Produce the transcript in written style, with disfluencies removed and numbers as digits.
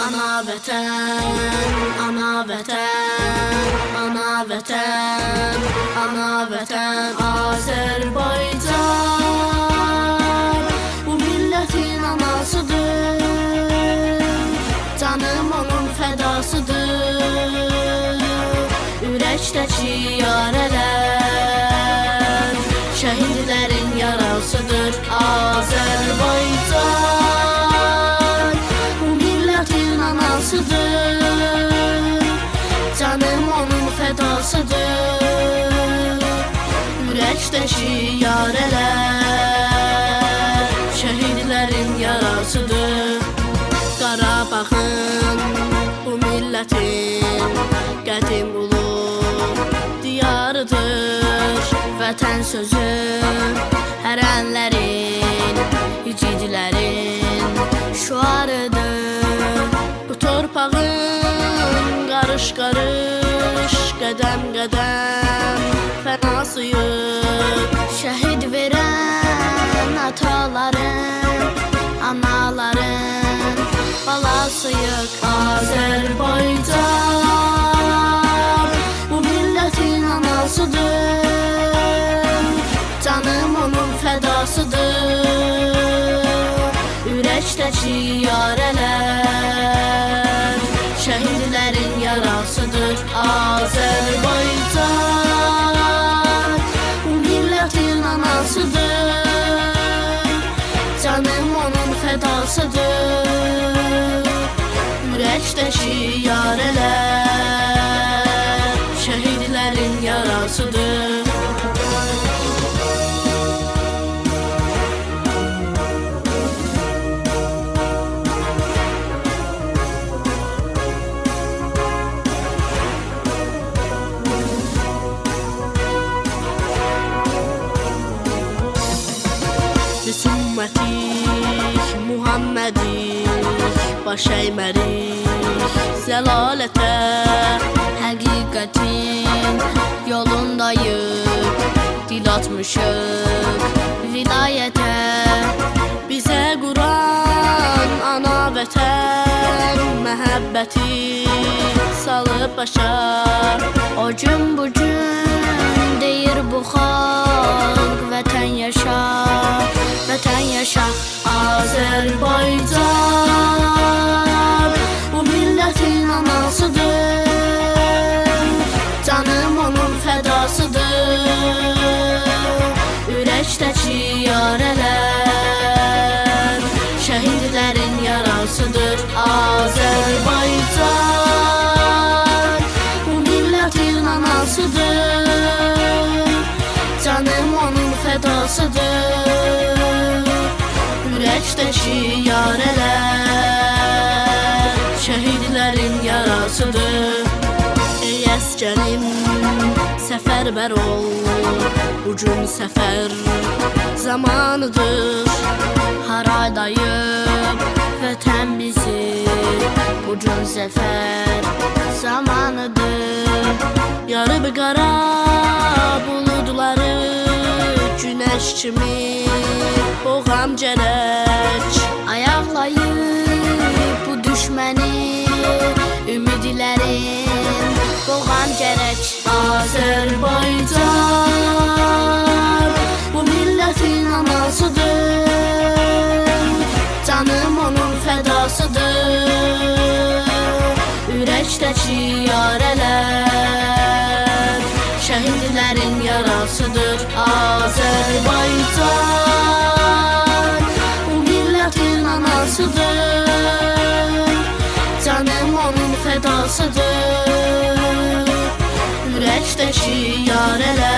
Ana vətən, ana vətən, ana vətən, ana vətən Azərbaycan bu millətin anasıdır, canım onun fədasıdır. Ürəkdəki yarələr şəhidlərin yarasıdır. Azərbaycan bu millətin anasıdır, canım onun fədasıdır. Ürəkdəki yarələr şəhidlərin yarasıdır. Qarabağın bu millətin qədim ulu diyarıdır. Vətən sözü hərənlərin, igidlərin şüarıdır. Bu torpağın qarış-qarış, qədəm-qədəm fənasıyıq. Şəhid verən ataların, anaların balasıyıq. Azərbaycan bu millətin anasıdır, canım onun fədasıdır. Ürəkdəki yarələr şəhidlərin yarasıdır. Azərbaycan bu millətin anasıdır, canım onun fədasıdır. Ürəkdəki yarələr şəhidlərin yarasıdır. Biz ümmətik, Muhammedik, baş əymərik zəlalətə. Həqiqətin yolundayıq, dil atmışıq vilayətə. Bizə Quran ana vətən məhəbbəti salıb başa. O gün bugün deyir bu xalq, vətən yaşa, vətən yaşa. Azərbaycan bu millətin anasıdır, canım onun fədasıdır. Ürəkdəki yarələr şəhidlərin yarasıdır. Azərbaycan bu millətin anasıdır, canım onun fədasıdır. Ürəkdəki yarələr şəhidlərin yarasıdır. Ey əskərim səfərbər ol, bu gün səfər zamanıdır. Haradayım vətən bizi, bu gün zəfər zamanıdır. Yarıb qara buludları günəş kimi boğam gərək. Ayaqlayıb bu düşməni ümidlərin boğam gərək. Azərbaycan bu millətin anasıdır, canım onun fədasıdır. Ürəkdəki yarələr şəhidlərin yarasıdır. Azərbaycan bu millətin anasıdır, canım onun fədasıdır. Ürəkdəki yarələr